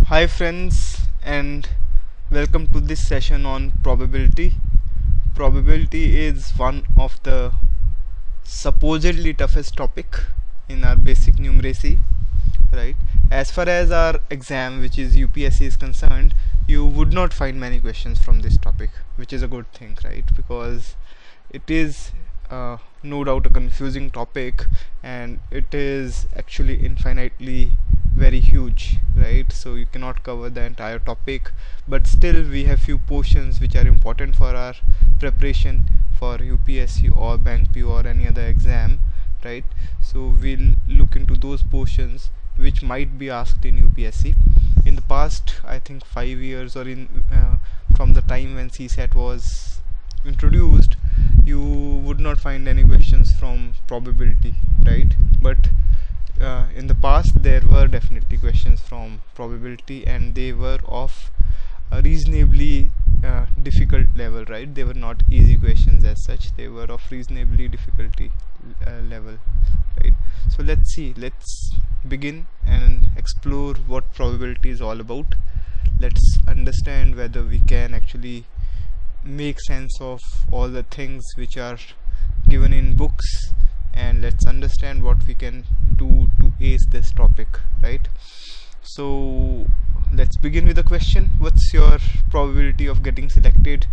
Hi friends, and welcome to this session on probability. Probability is one of the supposedly toughest topic in our basic numeracy, right? As far as our exam, which is UPSC, is concerned, you would not find many questions from this topic, which is a good thing, right? Because it is no doubt a confusing topic, and it is actually infinitely very huge, right? So you cannot cover the entire topic, but still we have few portions which are important for our preparation for UPSC or bank PO or any other exam, right? So we'll look into those portions which might be asked in UPSC. In the past, I think 5 years, or in from the time when CSAT was introduced, you would not find any questions from probability, right? But in the past there were definitely questions from probability, and they were of a reasonably difficult level, right? They were not easy questions as such, they were of reasonably difficulty level, right? So let's begin and explore what probability is all about. Let's understand whether we can actually make sense of all the things which are given in books, and let's understand what we can do to ace this topic, right? So let's begin with the question: what's your probability of getting selected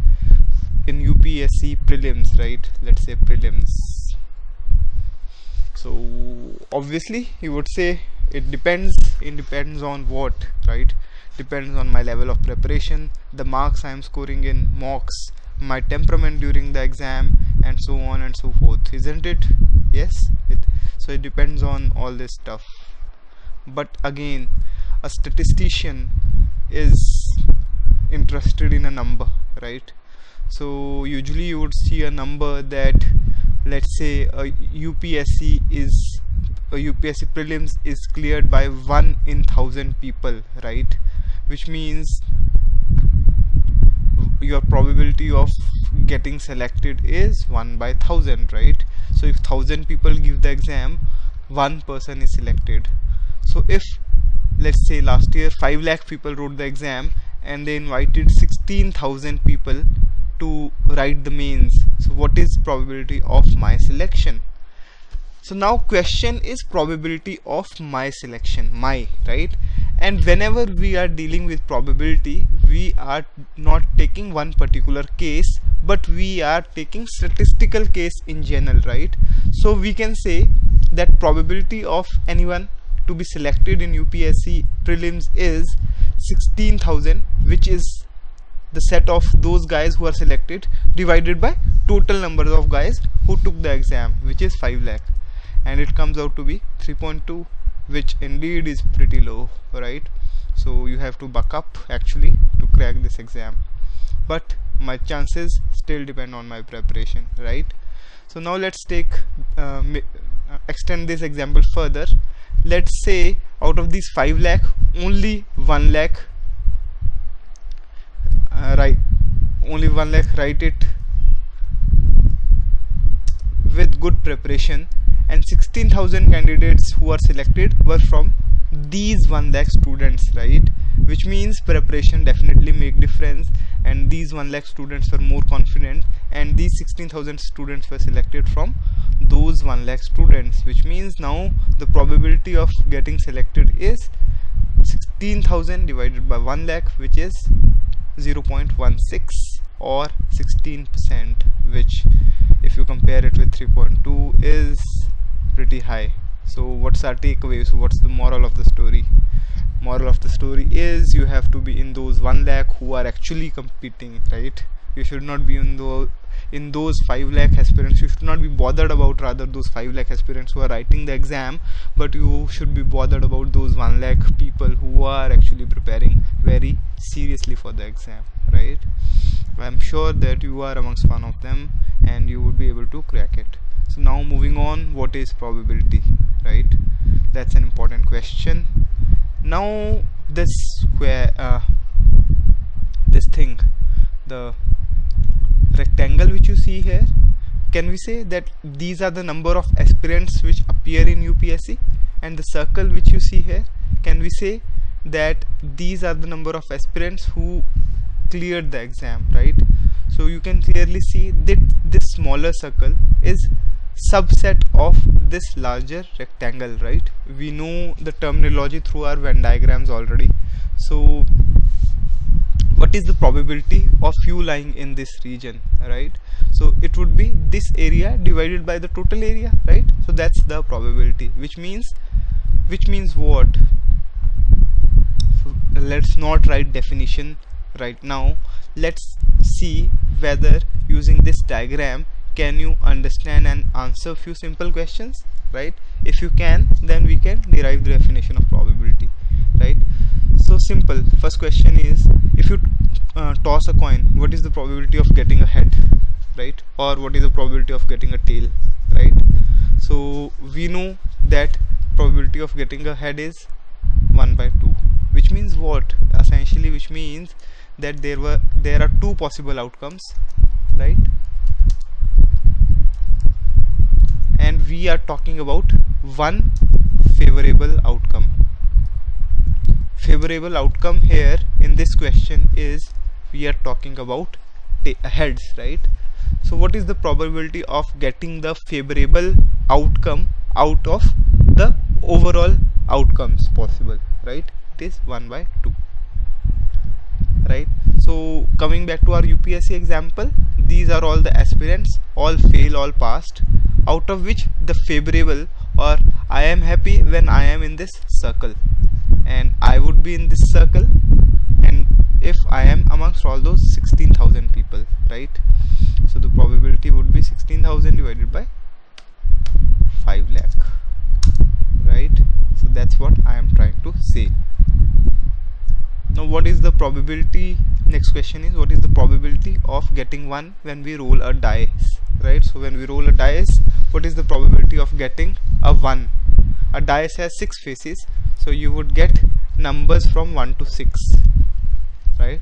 in UPSC prelims, right? Let's say prelims. So obviously you would say it depends on what, right? Depends on my level of preparation, the marks I am scoring in mocks, my temperament during the exam, and so on and so forth, isn't it? Yes, so it depends on all this stuff. But again, a statistician is interested in a number, right? So usually you would see a number that, let's say a UPSC prelims is cleared by 1 in 1000 people, right? Which means your probability of getting selected is 1 by 1000, right? So if 1000 people give the exam, one person is selected. So if, let's say, last year 5 lakh people wrote the exam and they invited 16,000 people to write the mains, so what is probability of my selection? So now question is probability of my selection, right? And whenever we are dealing with probability, we are not taking one particular case, but we are taking statistical case in general, right? So we can say that probability of anyone to be selected in UPSC prelims is 16,000, which is the set of those guys who are selected divided by total numbers of guys who took the exam, which is 5 lakh, and it comes out to be 3.2, which indeed is pretty low, right? So you have to buck up actually to crack this exam, but my chances still depend on my preparation, right? So now let's extend this example further. Let's say out of these 5 lakh, only 1 lakh write it with good preparation, and 16,000 candidates who are selected were from these 1 lakh students, right? Which means preparation definitely make difference, and these 1 lakh students were more confident, and these 16,000 students were selected from those 1 lakh students, which means now the probability of getting selected is 16,000 divided by 1 lakh, which is 0.16 or 16%, which if you compare it with 3.2 is pretty high. So what's our takeaway? So what's the moral of the story? Moral of the story is you have to be in those 1 lakh who are actually competing, right? You should not be in those 5 lakh aspirants. You should not be bothered about rather those 5 lakh aspirants who are writing the exam, but you should be bothered about those 1 lakh people who are actually preparing very seriously for the exam, right? I'm sure that you are amongst one of them and you would be able to crack it. So now moving on, what is probability, right? That's an important question. Now this thing, the rectangle which you see here, can we say that these are the number of aspirants which appear in UPSC? And the circle which you see here, can we say that these are the number of aspirants who cleared the exam, right? So you can clearly see that this smaller circle is subset of this larger rectangle, right? We know the terminology through our Venn diagrams already. So what is the probability of you lying in this region, right? So it would be this area divided by the total area, right? So that's the probability, which means what? So let's not write definition right now. Let's see whether using this diagram can you understand and answer few simple questions, right? If you can, then we can derive the definition of probability, right? So simple. First question is, if you toss a coin, what is the probability of getting a head, right? Or what is the probability of getting a tail, right? So we know that probability of getting a head is 1/2, which means what? Essentially, which means that there are two possible outcomes, right? And we are talking about one favorable outcome. Favorable outcome here in this question is we are talking about heads, right? So what is the probability of getting the favorable outcome out of the overall outcomes possible, right? It is 1/2, right? So coming back to our UPSC example, these are all the aspirants, all fail, all passed, out of which the favorable, or I am happy when I am in this circle, and I would be in this circle, and if I am amongst all those 16,000 people, right? So the probability would be 16,000 divided by 5 lakh, right? So that's what I am trying to say. Now what is the probability? Next question is, what is the probability of getting 1 when we roll a dice, right? So when we roll a dice, what is the probability of getting a 1? A dice has 6 faces, so you would get numbers from 1 to 6, right?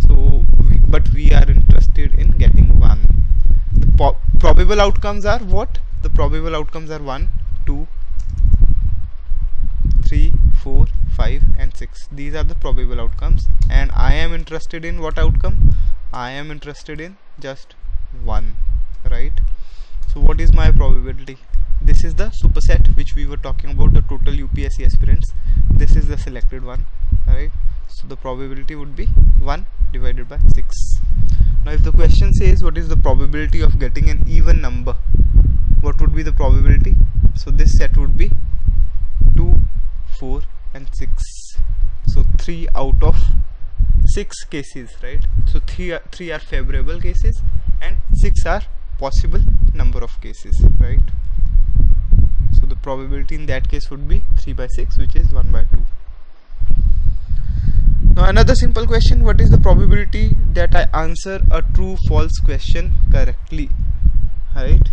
So but we are interested in getting 1. The probable outcomes are what? The probable outcomes are 1, 2, 3, 4, 5 and 6. These are the probable outcomes, and I am interested in what outcome? I am interested in just 1, right? So what is my probability? This is the superset which we were talking about, the total UPSC aspirants. This is the selected one, right? So the probability would be 1 divided by 6. Now if the question says what is the probability of getting an even number, what would be the probability? So this set would be 2, 4 and 6. So 3 out of 6 cases, right? So 3 are favorable cases and 6 are possible number of cases, right? So the probability in that case would be 3/6, which is 1/2. Now another simple question, what is the probability that I answer a true false question correctly, right?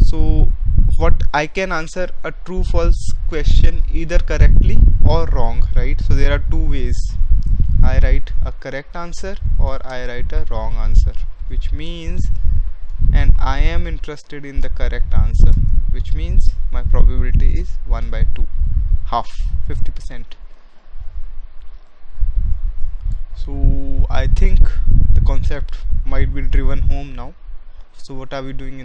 So what I can answer a true false question either correctly or wrong, right? So there are two ways. I write a correct answer or I write a wrong answer, which means, and I am interested in the correct answer, which means my probability is 1/2, half, 50%. So I think the concept might be driven home now. So what are we doing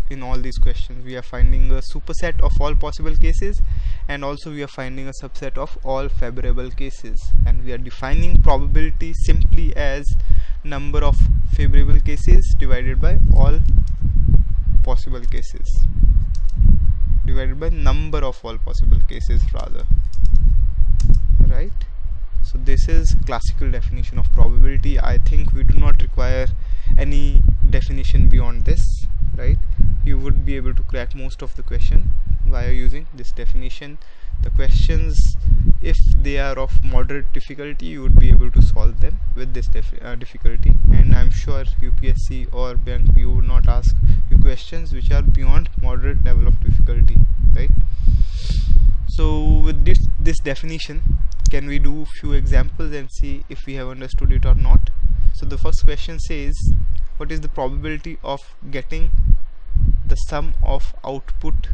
in all these questions? We are finding a superset of all possible cases, and also we are finding a subset of all favorable cases, and we are defining probability simply as number of favorable cases divided by all possible cases, divided by number of all possible cases rather, right? So this is classical definition of probability. I think we do not require any definition beyond this, right? You would be able to crack most of the question via using this definition. The questions, if they are of moderate difficulty, you would be able to solve them with this difficulty, and I'm sure UPSC or Bank PO would not ask you questions which are beyond moderate level of difficulty, right? So with this definition, can we do few examples and see if we have understood it or not? So the first question says, what is the probability of getting the sum of output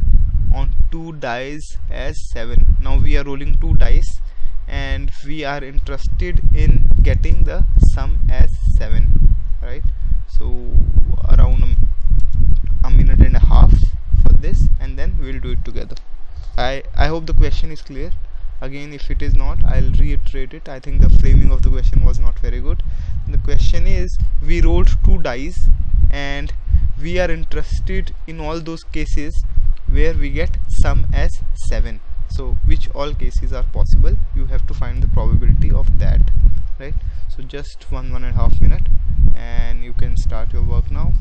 on 2 dice as 7? Now we are rolling 2 dice, we are interested in getting the sum as 7, right? So around a minute and a half for this, and then we'll do it together. I hope the question is clear. Again, if it is not, I'll reiterate it. I think the framing of the question was not very good. The question is, we rolled 2 dice and we are interested in all those cases where we get sum as 7. So which all cases are possible? You have to find the probability of that, right? So just 1.5 minutes and you can start your work now.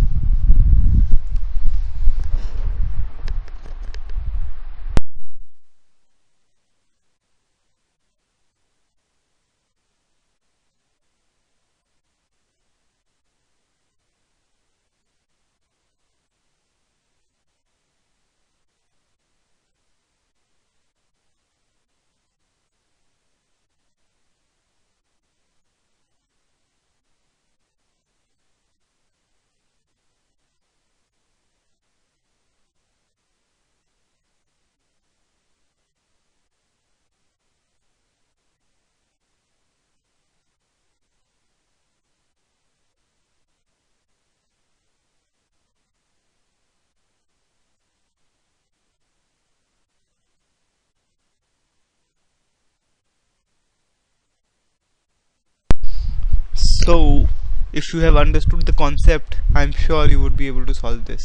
So if you have understood the concept, I'm sure you would be able to solve this.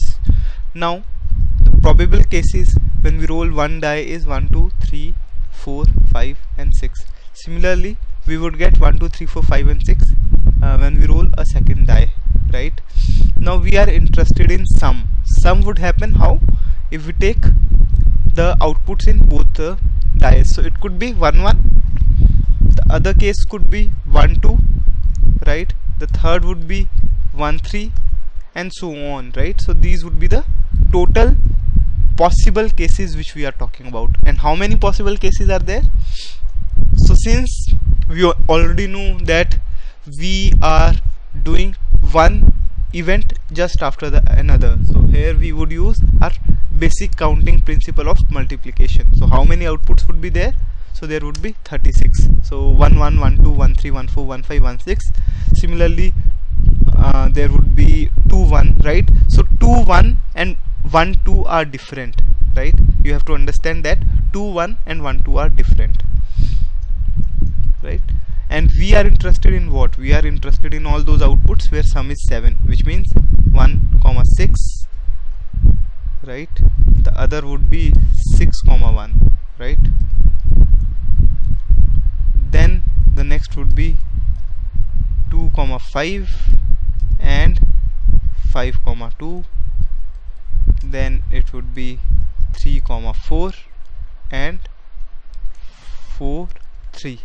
Now the probable cases when we roll one die is 1, 2, 3, 4, 5 and 6. Similarly, we would get 1, 2, 3, 4, 5 and 6 when we roll a second die, right? Now we are interested in sum. Sum would happen how? If we take the outputs in both the dice. So it could be 1, 1, the other case could be 1, 2, right? The third would be 1, 3 and so on, right? So these would be the total possible cases which we are talking about. And how many possible cases are there? So since we already know that we are doing one event just after the another, so here we would use our basic counting principle of multiplication. So how many outputs would be there? So there would be 36. So 1, 1, 1, 2, 1, 3, 1, 4, 1, 5, 1, 6. Similarly, there would be 2, 1, right? So 2, 1 and 1, 2 are different, right? You have to understand that 2, 1 and 1, 2 are different, right? And we are interested in what? We are interested in all those outputs where sum is 7, which means 1, 6, right? The other would be 6, 1, right? Then the next would be 2, 5 and 5, 2. Then it would be 3, 4 and 4, 3,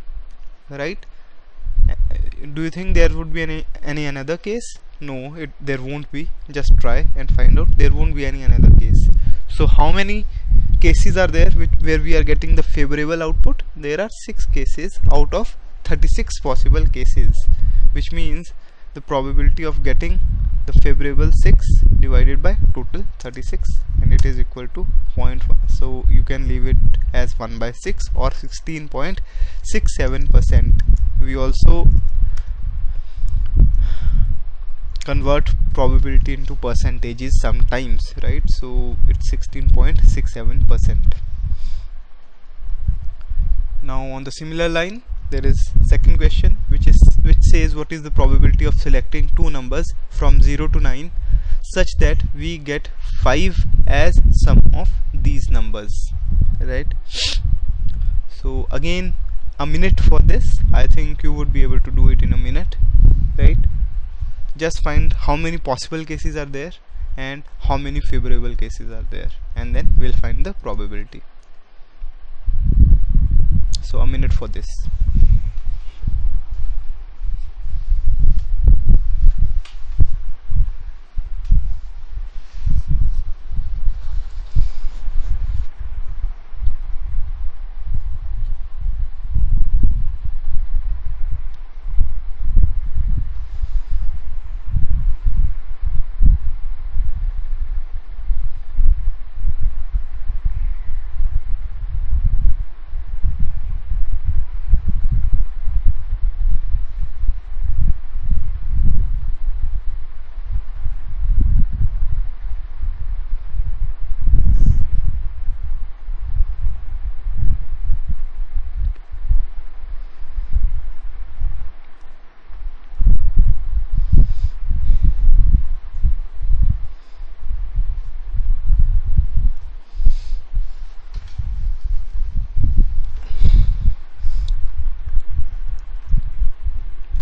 right? Do you think there would be any another case? No, there won't be. Just try and find out. There won't be any another case. So how many cases are there where we are getting the favorable output? There are 6 cases out of 36 possible cases, which means the probability of getting the favorable 6 divided by total 36, and it is equal to 0.1. So you can leave it as 1 by 6 or 16.67%. We also convert probability into percentages sometimes, right? So it's 16.67%. Now on the similar line, there is second question which says what is the probability of selecting two numbers from 0 to 9 such that we get 5 as sum of these numbers, right? So again, a minute for this. I think you would be able to do it in a minute, right? Just find how many possible cases are there and how many favorable cases are there, and then we'll find the probability. So a minute for this.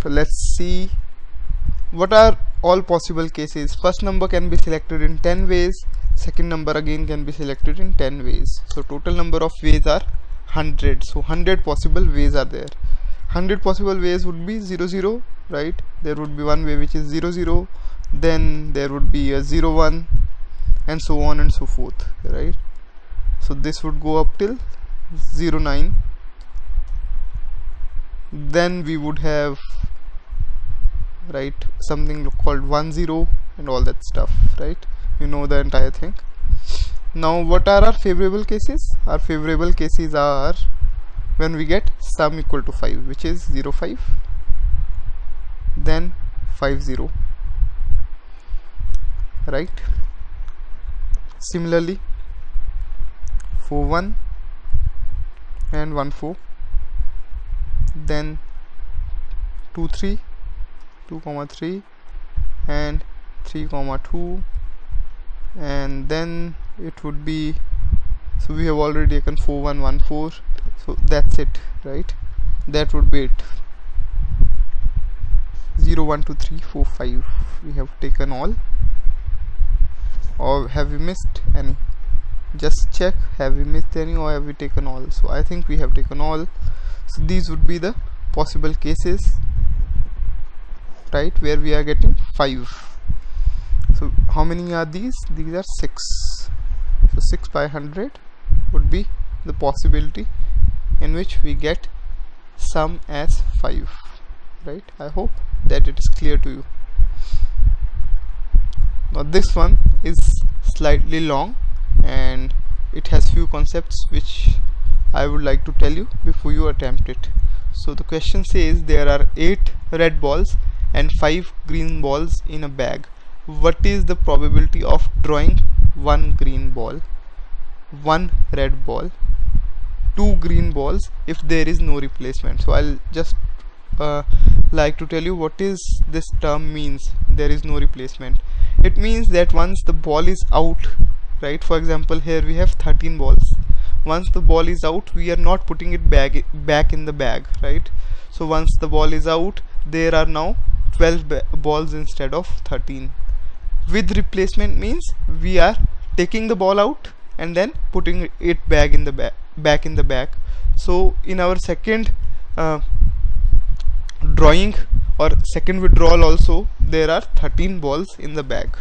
So let's see what are all possible cases. First number can be selected in 10 ways, second number again can be selected in 10 ways. So total number of ways are 100. So 100 possible ways are there. 100 possible ways would be 0 0, right? There would be one way which is 0 0, then there would be a 0 1, and so on and so forth, right? So this would go up till 0 9. Then we would have, right, something called 1 0 and all that stuff, right? You know the entire thing. Now what are our favorable cases? Our favorable cases are when we get sum equal to 5, which is 0 5, then 5 0, right? Similarly 4 1 and 1 4, then 2 3, 2 3 and 3 2, and then it would be, so we have already taken 4 1 1 4, so that's it, right? That would be it. 0 1 2 3 4 5 we have taken all, or have we missed any? Just check, have we missed any or have we taken all? So I think we have taken all. So these would be the possible cases, right, where we are getting 5. So how many are these? These are 6. So 6 by 100 would be the possibility in which we get sum as 5, right? I hope that it is clear to you. Now this one is slightly long and it has few concepts which I would like to tell you before you attempt it. So the question says there are 8 red balls and 5 green balls in a bag. What is the probability of drawing 1 green ball, 1 red ball, 2 green balls if there is no replacement? So I'll just like to tell you what is this term means, there is no replacement. It means that once the ball is out, right, for example here we have 13 balls. Once the ball is out, we are not putting it back in the bag, right? So once the ball is out, there are now 12 balls instead of 13. With replacement means we are taking the ball out and then putting it back in the bag. So in our second drawing or second withdrawal also there are 13 balls in the bag,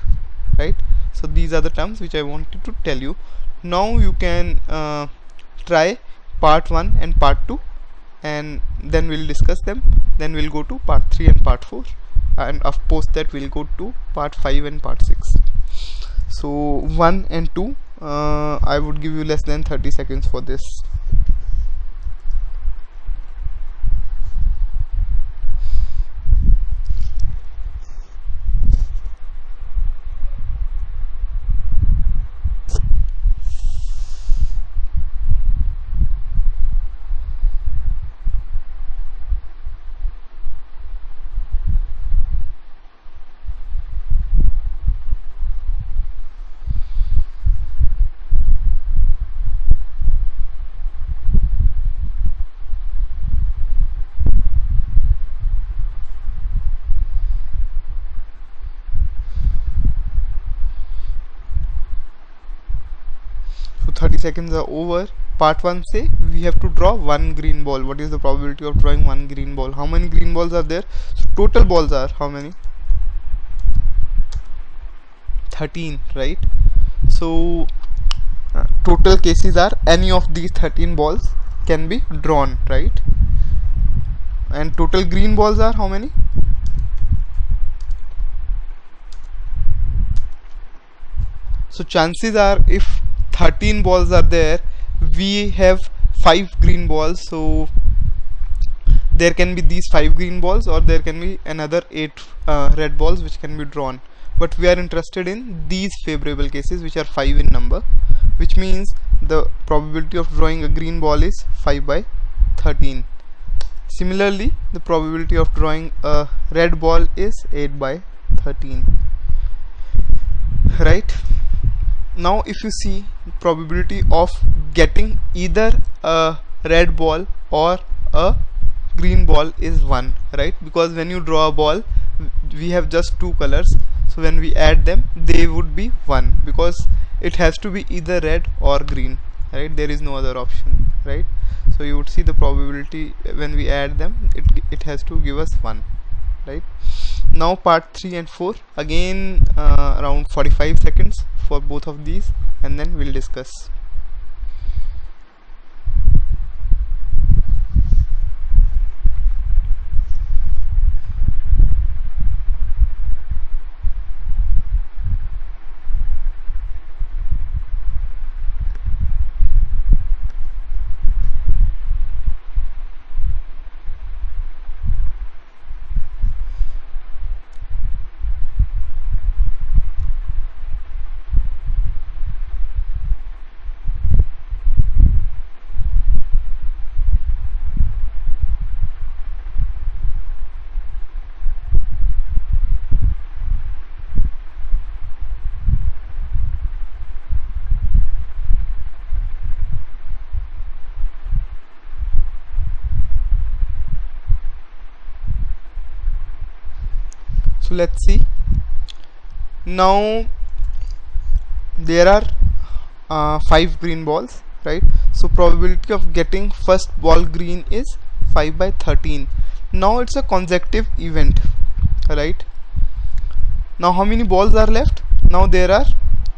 right? So these are the terms which I wanted to tell you. Now you can try part 1 and part 2 and then we'll discuss them. Then we'll go to part 3 and part 4, and of course that we'll go to part 5 and part 6. So 1 and 2, I would give you less than 30 seconds for this. So 30 seconds are over. Part 1 say we have to draw 1 green ball. What is the probability of drawing 1 green ball? How many green balls are there? So total balls are how many? 13, right? So total cases are any of these 13 balls can be drawn, right? And total green balls are how many? So chances are if 13 balls are there, we have 5 green balls, so there can be these 5 green balls or there can be another 8 red balls which can be drawn. But we are interested in these favorable cases which are 5 in number, which means the probability of drawing a green ball is 5 by 13. Similarly, the probability of drawing a red ball is 8 by 13, right? Now if you see probability of getting either a red ball or a green ball is 1, right? Because when you draw a ball, we have just two colors, so when we add them they would be 1, because it has to be either red or green, right? There is no other option, right? So you would see the probability when we add them, it has to give us 1, right? Now part 3 and 4, again around 45 seconds for both of these, and then we'll discuss. So let's see. Now there are 5 green balls, right? So probability of getting first ball green is 5 by 13. Now it's a consecutive event, right? Now how many balls are left? Now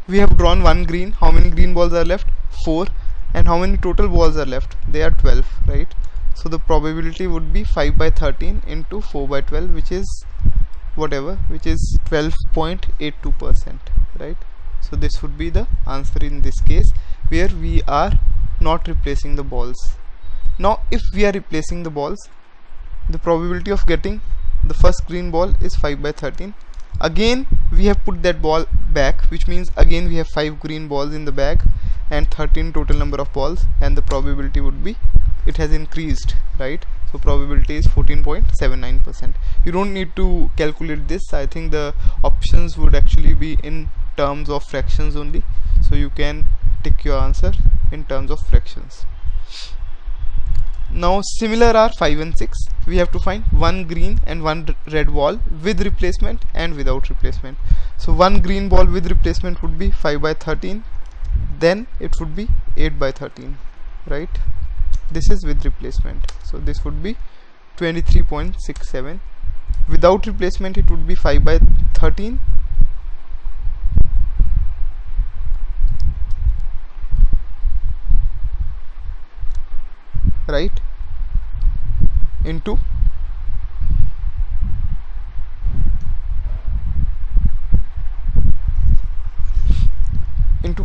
we have drawn 1 green. How many green balls are left? 4. And how many total balls are left? They are 12, right? So the probability would be 5 by 13 into 4 by 12, which is whatever, which is 12.82%, right? So this would be the answer in this case, where we are not replacing the balls. Now if we are replacing the balls, the probability of getting the first green ball is 5 by 13. Again we have put that ball back, which means again we have 5 green balls in the bag and 13 total number of balls, and the probability would be, it has increased, right? So probability is 14.79%. You don't need to calculate this. I think the options would actually be in terms of fractions only, so you can tick your answer in terms of fractions. Now similar are 5 and 6. We have to find 1 green and 1 red ball with replacement and without replacement. So 1 green ball with replacement would be 5 by 13, then it would be 8 by 13, right? This is with replacement, so this would be 23.67. Without replacement it would be 5 by 13, right, into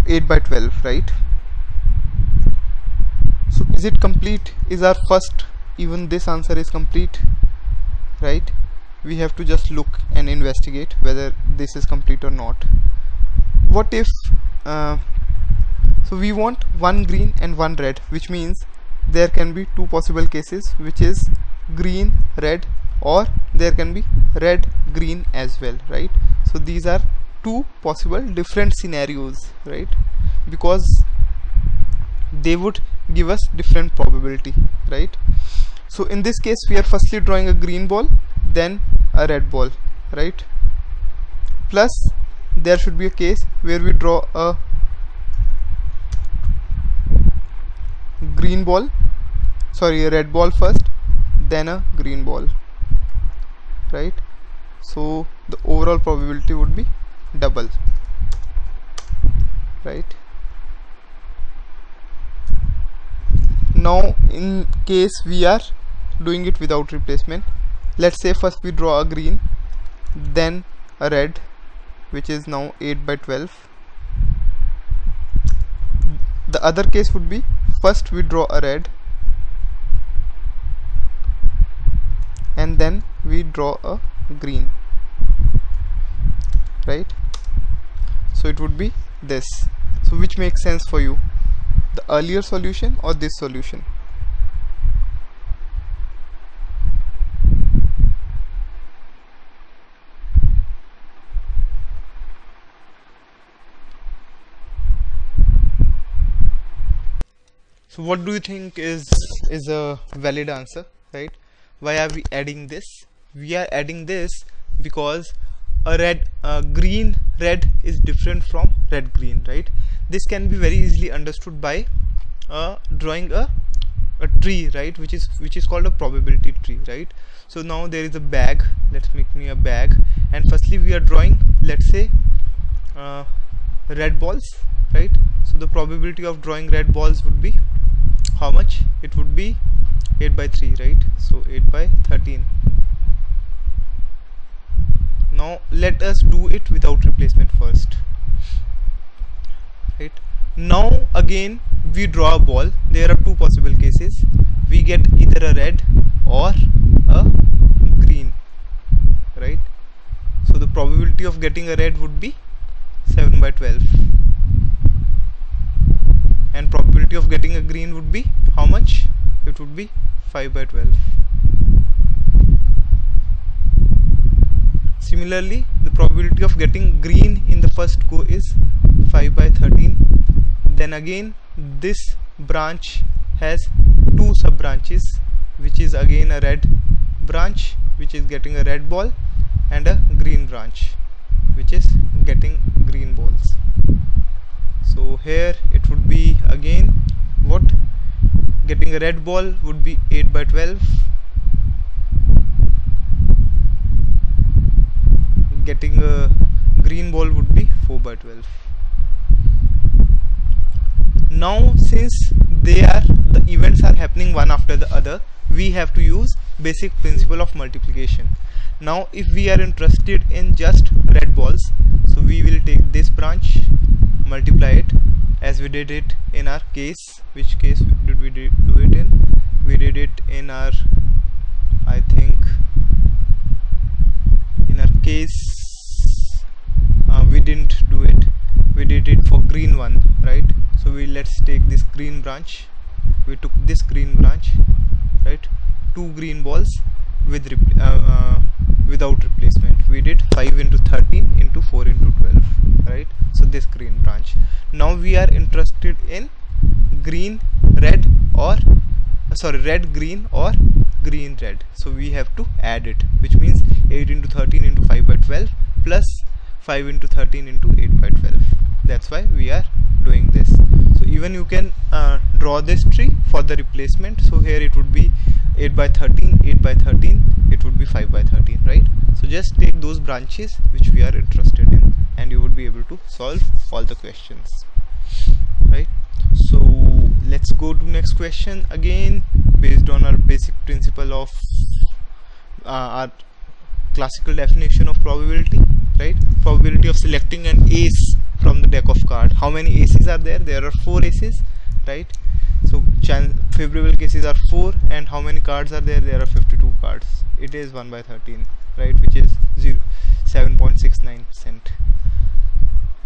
8 by 12, right? So is it complete? Is our first, even this answer is complete, right? We have to just look and investigate whether this is complete or not. What if so we want 1 green and 1 red, which means there can be 2 possible cases, which is green, red, or there can be red, green as well, right? So these are 2 possible different scenarios, right? Because they would give us different probability, right? So in this case we are firstly drawing a green ball, then a red ball, right? Plus there should be a case where we draw a a red ball first, then a green ball, right? So the overall probability would be double, right? Now in case we are doing it without replacement, let's say first we draw a green, then a red, which is now 8 by 12. The other case would be first we draw a red and then we draw a green, right? So it would be this. So which makes sense for you, the earlier solution or this solution? So what do you think is a valid answer, right? Why are we adding this? We are adding this because green red is different from red green, right? This can be very easily understood by drawing a tree, right, which is called a probability tree, right? So now there is a bag. Let's make me a bag, and firstly we are drawing, let's say, red balls, right? So the probability of drawing red balls would be how much? It would be 8 by 3, right? So 8 by 13. Now let us do it without replacement first, right? Now again we draw a ball. There are two possible cases. We get either a red or a green, right? So the probability of getting a red would be 7 by 12, and probability of getting a green would be how much? It would be 5 by 12. Similarly, the probability of getting green in the first go is 5 by 13. Then again this branch has two sub branches, which is again a red branch which is getting a red ball, and a green branch which is getting green balls. So here it would be again what? Getting a red ball would be 8 by 12. Getting a green ball would be 4 by 12. Now since the events are happening one after the other, we have to use basic principle of multiplication. Now if we are interested in just red balls, so we will take this branch, multiply it as we did it in our case. Which case did we do it in? We did it in our, I think, in our case we didn't do it. We did it for green one, right? So let's take this green branch. We took this green branch, right? Two green balls with without replacement. We did 5 into 13 into 4 into 12, right? So this green branch. Now we are interested in green red or red green or green red. So we have to add it, which means 8 into 13 into 5 by 12 plus 5 into 13 into 8 by 12. That's why we are doing this. So even you can draw this tree for the replacement. So here it would be 8 by 13, 8 by 13, it would be 5 by 13, right? So just take those branches which we are interested in, and you would be able to solve all the questions, right? So let's go to next question again, based on our basic principle of our classical definition of probability, right? Probability of selecting an ace from the deck of cards. How many aces are there? There are 4 aces, right? So favorable cases are 4, and how many cards are there? There are 52 cards. It is 1 by 13, right, which is 7.69%.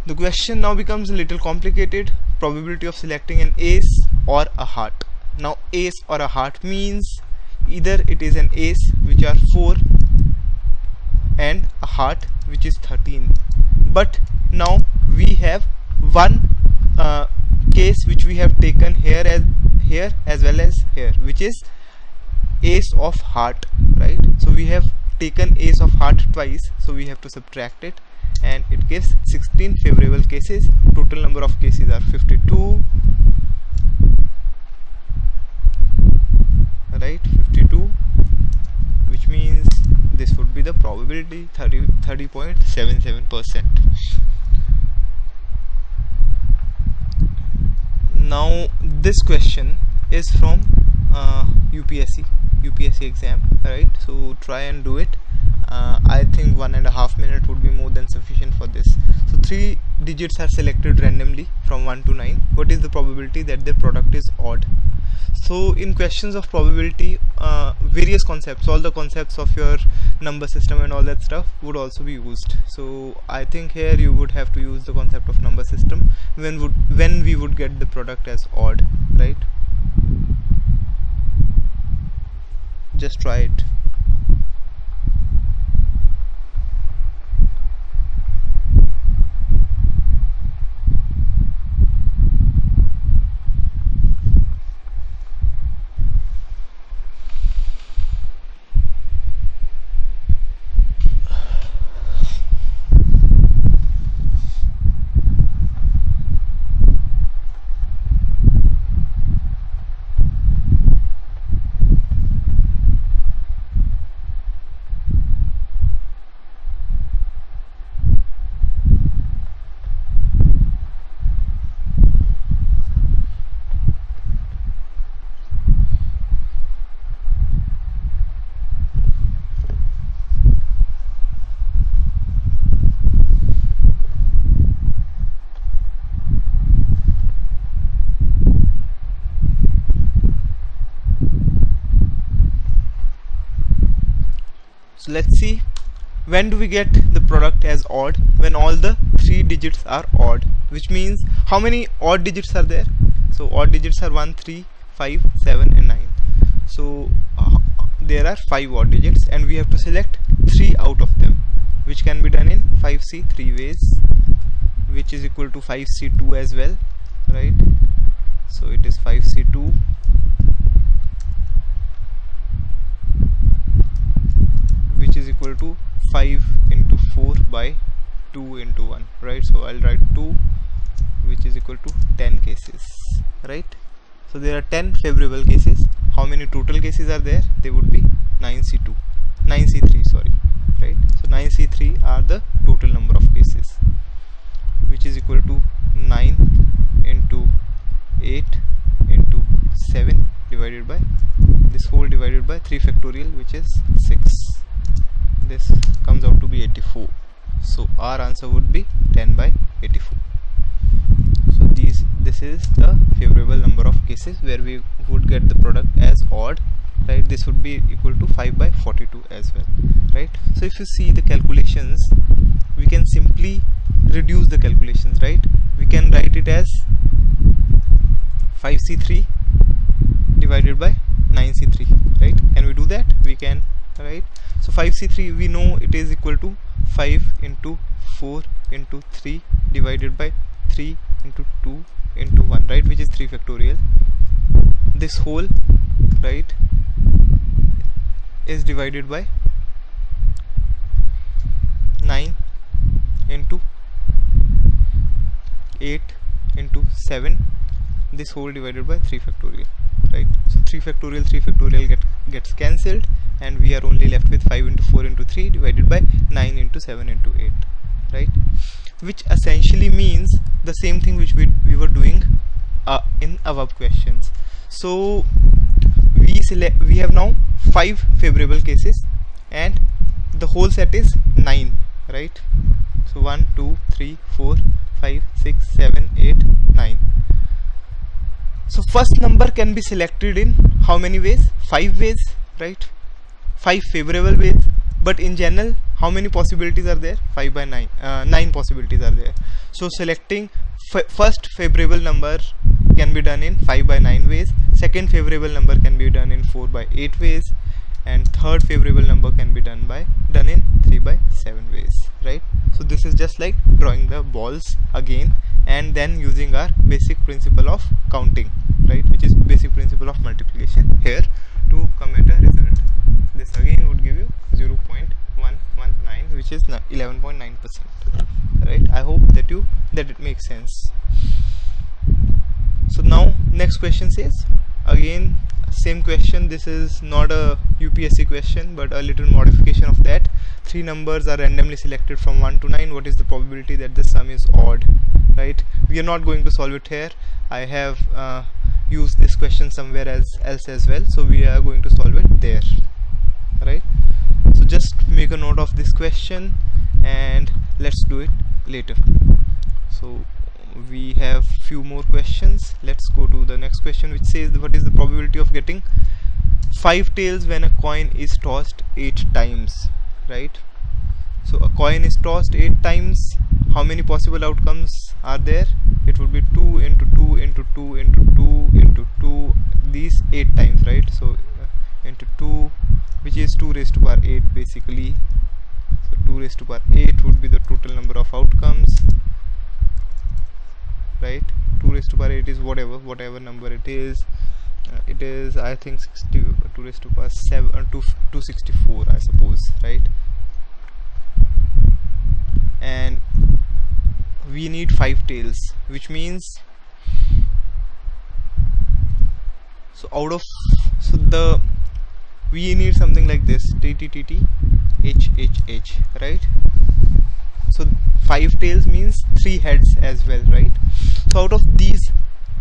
The question now becomes a little complicated. Probability of selecting an ace or a heart. Now ace or a heart means either it is an ace, which are 4, and a heart, which is 13. But now we have one case which we have taken here as well as here, which is ace of heart, right? So we have taken ace of heart twice, so we have to subtract it, and it gives 16 favorable cases. Total number of cases are 52, right? 52, which means this would be the probability 30.77%. Now this question is from UPSC exam, right? So try and do it. I think 1.5 minutes would be more than sufficient for this. So 3 digits are selected randomly from 1 to 9. What is the probability that the product is odd? So in questions of probability, various concepts, all the concepts of your number system and all that stuff would also be used. So I think here you would have to use the concept of number system when we would get the product as odd, right? Just try it. So let's see, when do we get the product as odd? When all the 3 digits are odd, which means how many odd digits are there? So odd digits are 1, 3, 5, 7 and 9. So there are 5 odd digits and we have to select 3 out of them, which can be done in 5C 3 ways, which is equal to 5C2 as well, right? So it is 5C2 which is equal to 5 into 4 by 2 into 1, right? So I'll write 2 which is equal to 10 cases, right? So there are 10 favorable cases. How many total cases are there? They would be 9C3, sorry, right? So 9C3 are the total number of cases, which is equal to 9 into 8 into 7 divided by this whole divided by 3 factorial, which is 6. This comes out to be 84. So our answer would be 10 by 84. So this is the favorable number of cases where we would get the product as odd, right? This would be equal to 5 by 42 as well, right? So if you see the calculations, we can simply reduce the calculations, right? We can write it as 5C3 divided by 9C3, right? Can we do that? We can, right? So 5C3 we know it is equal to 5 into 4 into 3 divided by 3 into 2 into 1, right, which is 3 factorial. This whole, right, is divided by 9 into 8 into 7, this whole divided by 3 factorial, right? So 3 factorial gets cancelled and we are only left with 5 into 4 into 3 divided by 9 into 7 into 8, right? Which essentially means the same thing which we were doing in above questions. So we have now 5 favorable cases and the whole set is 9, right? So 1, 2, 3, 4, 5, 6, 7, 8, 9. So first number can be selected in how many ways? 5 ways, right? 5 favorable ways. But in general, how many possibilities are there? 5 by 9. 9 possibilities are there. So selecting first favorable number can be done in 5 by 9 ways. Second favorable number can be done in 4 by 8 ways. And third favorable number can be done in 3 by 7 ways, right? So this is just like drawing the balls again and then using our basic principle of counting, right, which is basic principle of multiplication here to come at a result. This again would give you 0.119, which is 11.9%, right? I hope that it makes sense. So now next question says, again same question. This is not a UPSC question but a little modification of that. 3 numbers are randomly selected from 1 to 9. What is the probability that the sum is odd, right? We are not going to solve it here. I have used this question somewhere else as well, so we are going to solve it there, right? So just make a note of this question and let's do it later. So we have few more questions. Let's go to the next question, which says what is the probability of getting 5 tails when a coin is tossed 8 times, right? So a coin is tossed 8 times. How many possible outcomes are there? It would be 2 into 2 into 2 into 2 into 2, these 8 times, right? So into 2, which is 2 raised to power 8 basically. So 2 raised to power 8 would be the total number of outcomes, right? 2 raised to power 8 is whatever number it is. It is, I think, 2 raised to power 7 264, I suppose, right? And we need 5 tails, which means we need something like this, T T T T H H H, right? So 5 tails means 3 heads as well, right? So out of these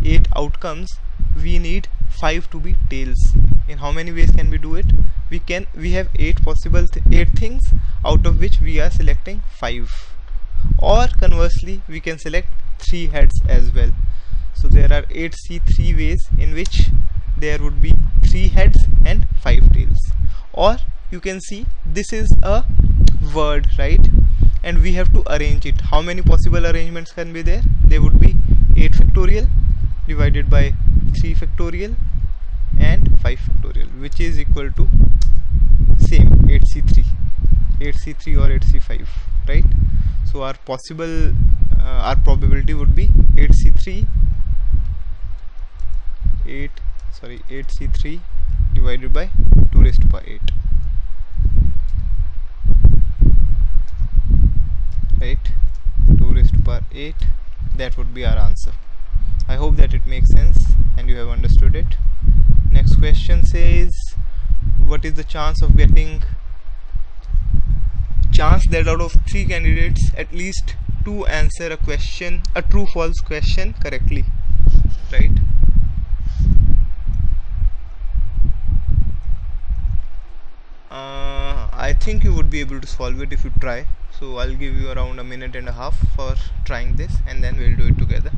8 outcomes, we need 5 to be tails. In how many ways can we do it? We have 8 possible 8 things, out of which we are selecting 5, or conversely we can select 3 heads as well. So there are 8C3 ways in which there would be 3 heads and 5 tails, or you can see this is a word, right? And we have to arrange it. How many possible arrangements can be there? There would be 8 factorial divided by 3 factorial and 5 factorial, which is equal to same 8c3 or 8c5, right? So our possible our probability would be 8c3 divided by 2 raised to power 8, right? 2 raised to power 8, that would be our answer. I hope that it makes sense and you have understood it. Next question says, what is the chance that out of 3 candidates at least 2 answer a true false question correctly, right? I think you would be able to solve it if you try, so I'll give you around a minute and a half for trying this, and then we'll do it together.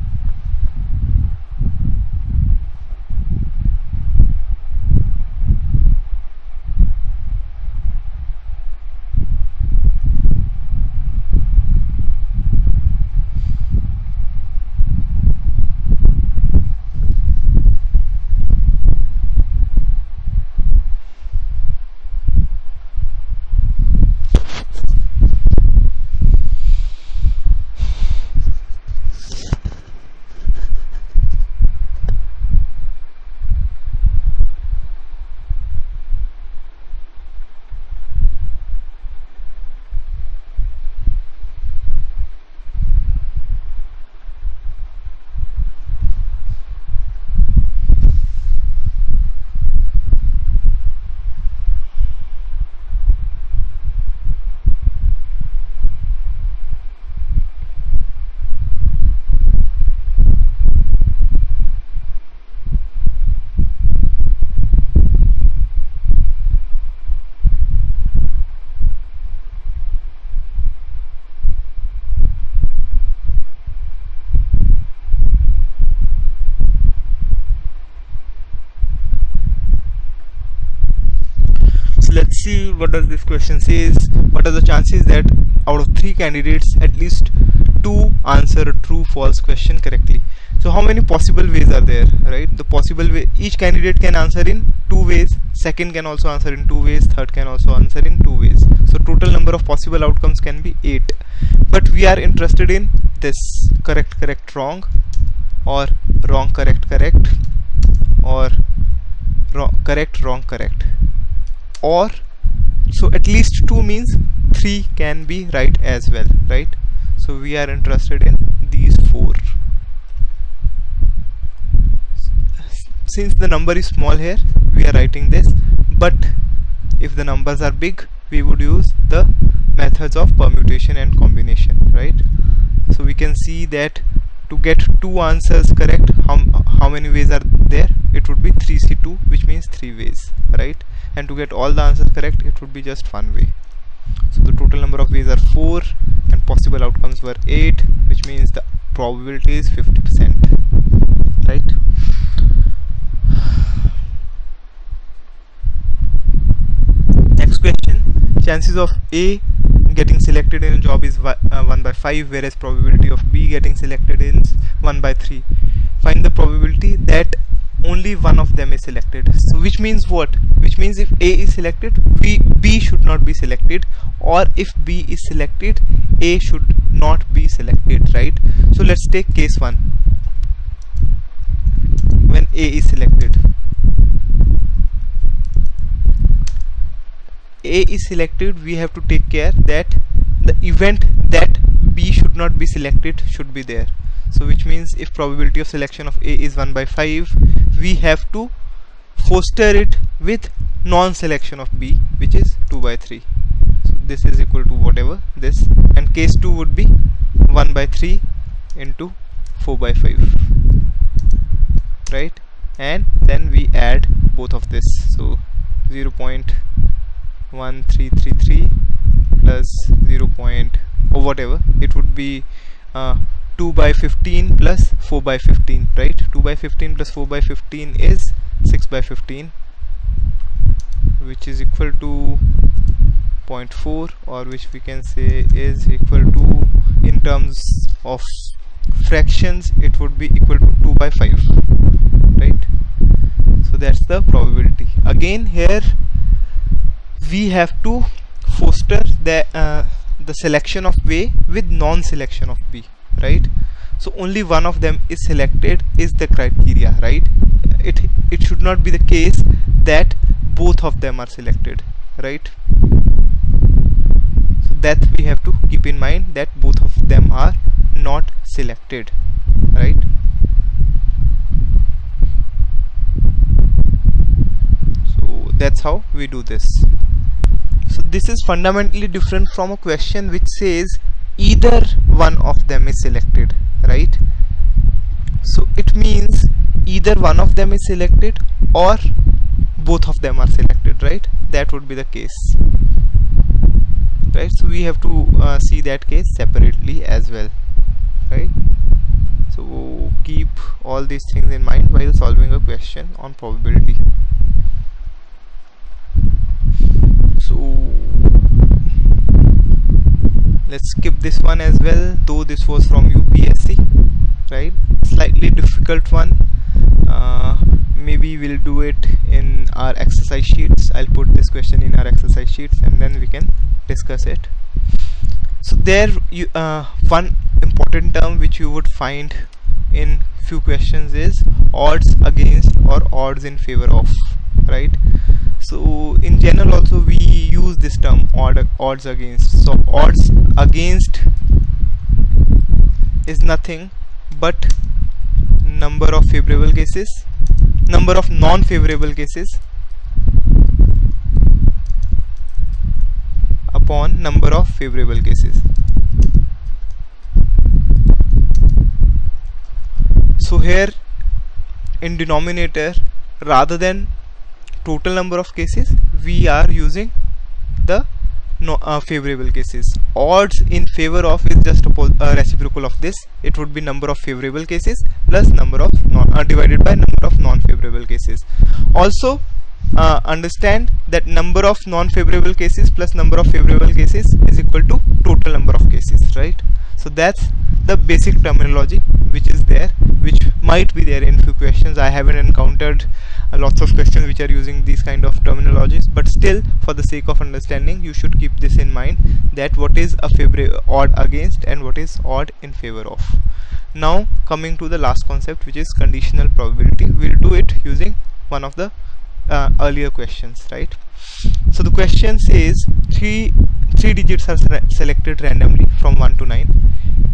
Let's see what does this question says. What are the chances that out of 3 candidates at least 2 answer a true false question correctly? So how many possible ways are there, right? The possible way, each candidate can answer in 2 ways, second can also answer in 2 ways, third can also answer in 2 ways. So total number of possible outcomes can be 8, but we are interested in this correct wrong, or wrong correct or correct wrong correct, or so at least 2 means 3 can be right as well, right? So we are interested in these 4. Since the number is small here, we are writing this, but if the numbers are big, we would use the methods of permutation and combination, right? So we can see that to get 2 answers correct, how many ways are there? It would be 3c2, which means 3 ways, right? And to get all the answers correct, it would be just 1 way. So the total number of ways are 4 and possible outcomes were 8, which means the probability is 50%, right? Next question, chances of A getting selected in a job is 1 by 5, whereas probability of B getting selected is 1 by 3. Find the probability that only one of them is selected. So which means what? Which means if A is selected, B should not be selected, or if B is selected, A should not be selected, right? So let's take case 1. When A is selected, A is selected, we have to take care that the event that B should not be selected should be there. So which means if probability of selection of A is 1 by 5, we have to foster it with non-selection of B, which is 2 by 3. So this is equal to whatever this, and case 2 would be 1 by 3 into 4 by 5, right? And then we add both of this, so 0.1333 plus 0. Or whatever, it would be 2 by 15 plus 4 by 15, right? 2 by 15 plus 4 by 15 is 6 by 15, which is equal to 0.4, or which we can say is equal to, in terms of fractions, it would be equal to 2 by 5, right? So that's the probability. Again, here we have to foster the selection of A with non-selection of B, right? So only one of them is selected is the criteria, right? It should not be the case that both of them are selected, right? So that we have to keep in mind, that both of them are not selected, right? So that's how we do this. So this is fundamentally different from a question which says either one of them is selected, right? So it means either one of them is selected or both of them are selected, right? That would be the case, right? So we have to see that case separately as well, right? So keep all these things in mind while solving a question on probability. So let's skip this one as well, though this was from UPSC, right? Slightly difficult one. Maybe we'll do it in our exercise sheets. I'll put this question in our exercise sheets and then we can discuss it. So there you one important term which you would find in few questions is odds against or odds in favor of, right? So in general also we use this term odds against. So odds against is nothing but number of favorable cases, number of non-favorable cases upon number of favorable cases. So here in denominator, rather than total number of cases, we are using the favorable cases. Odds in favor of is just a reciprocal of this. It would be number of favorable cases plus number of divided by number of non-favorable cases. Also understand that number of non-favorable cases plus number of favorable cases is equal to total number of cases, right? So that's the basic terminology which is there, which might be there in few questions. I haven't encountered lots of questions which are using these kind of terminologies, but still, for the sake of understanding, you should keep this in mind, that what is a odd against and what is odd in favor of. Now coming to the last concept, which is conditional probability. We'll do it using one of the earlier questions, right? So the question says three digits are selected randomly from 1 to 9.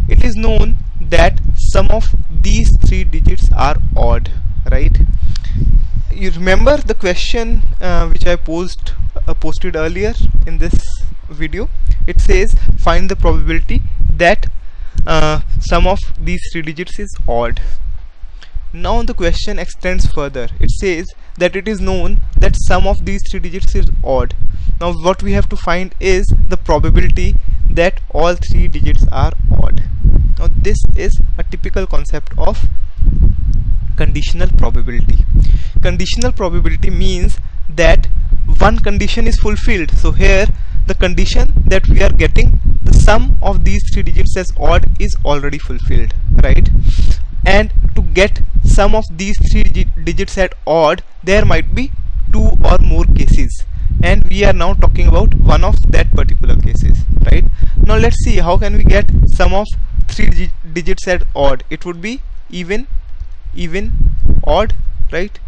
It is known that some of these 3 digits are odd, right? You remember the question which I posted earlier in this video. It says find the probability that sum of these 3 digits is odd. Now the question extends further. It says that it is known that sum of these 3 digits is odd. Now what we have to find is the probability that all 3 digits are odd. Now this is a typical concept of conditional probability. Conditional probability means that one condition is fulfilled. So here the condition that we are getting, the sum of these 3 digits as odd, is already fulfilled, right? And to get sum of these 3 digits at odd, there might be 2 or more cases, and we are now talking about one of that particular cases, right? Now let's see how can we get sum of 3 digits at odd. It would be even, odd, right?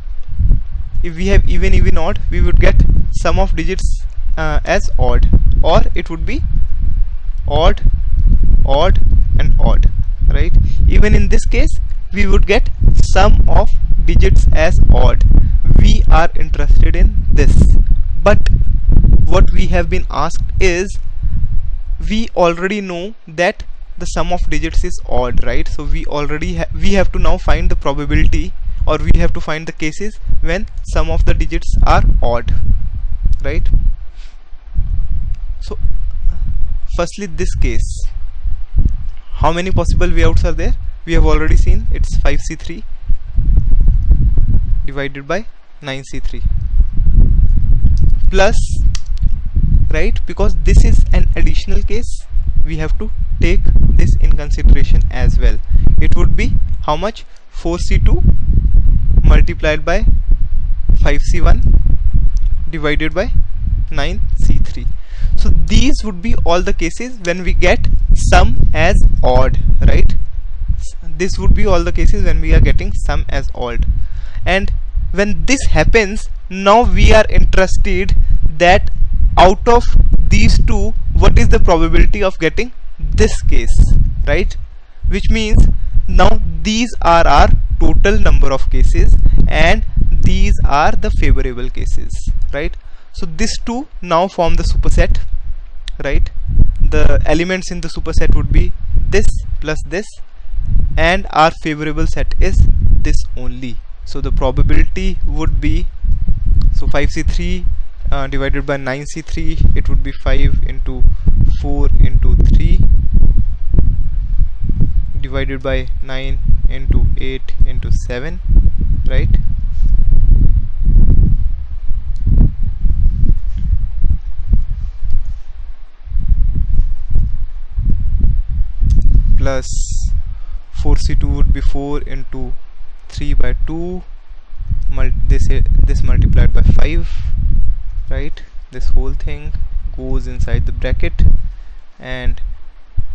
If we have even, odd, we would get sum of digits as odd, or it would be odd, and odd, right? Even in this case we would get sum of digits as odd. We are interested in this, but what we have been asked is, we already know that the sum of digits is odd, right? So we already we have to now find the probability, or we have to find the cases when sum of the digits are odd, right? So firstly, this case, how many possible way outs are there? We have already seen it's 5c3 divided by 9c3 plus right? Because this is an additional case, we have to take this in consideration as well. It would be how much? 4c2 multiplied by 5c1 divided by 9c3. So these would be all the cases when we get sum as odd, right? This would be all the cases when we are getting sum as odd. And when this happens, now we are interested that out of these two, what is the probability of getting this case, right? Which means now these are our total number of cases and these are the favorable cases, right? So these two now form the superset, right? The elements in the superset would be this plus this, and our favorable set is this only. So the probability would be, so 5c3 divided by 9c3, it would be 5 into 4 into 3 divided by 9 into 8 into 7, right? Plus 4c2 would be 4 into 3 by 2, this multiplied by 5, right? This whole thing goes inside the bracket, and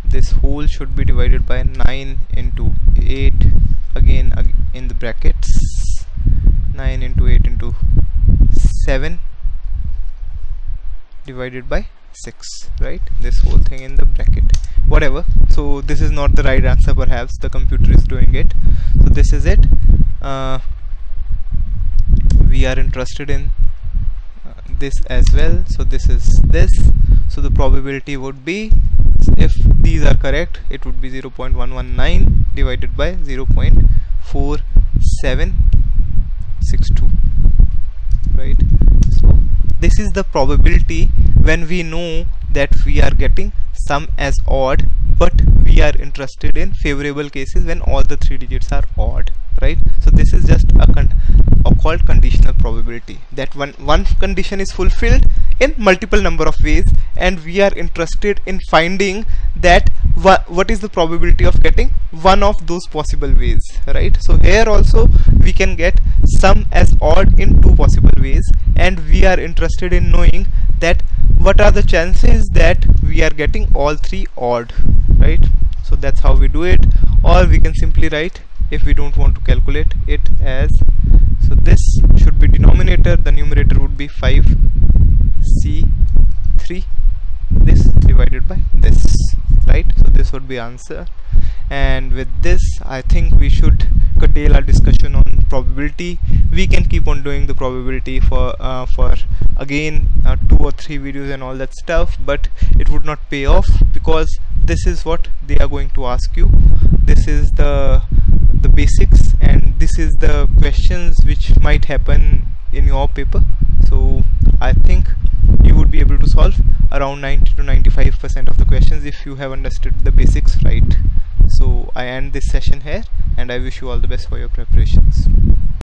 this whole should be divided by 9 into 8, again in the brackets, 9 into 8 into 7 divided by 6, right? This whole thing in the bracket, whatever. So this is not the right answer, perhaps the computer is doing it. So this is it. We are interested in this as well. So this is this. So the probability would be, if these are correct, it would be 0.119 divided by 0.4762, right? So this is the probability when we know that we are getting sum as odd, but we are interested in favorable cases when all the three digits are odd, right? So this is just a called conditional probability, that one condition is fulfilled in multiple number of ways, and we are interested in finding that what is the probability of getting one of those possible ways, right? So here also we can get sum as odd in two possible ways, and we are interested in knowing that what are the chances that we are getting all three odd, right? So that's how we do it. Or we can simply write, if we don't want to calculate it, as, so this should be denominator, the numerator would be 5c3, this divided by this, right? So this would be answer. And with this, I think we should curtail our discussion on probability. We can keep on doing the probability for again 2 or 3 videos and all that stuff, but it would not pay off, because this is what they are going to ask you. This is the basics, and this is the questions which might happen in your paper. So I think you would be able to solve around 90 to 95% of the questions if you have understood the basics right. So I end this session here, and I wish you all the best for your preparations.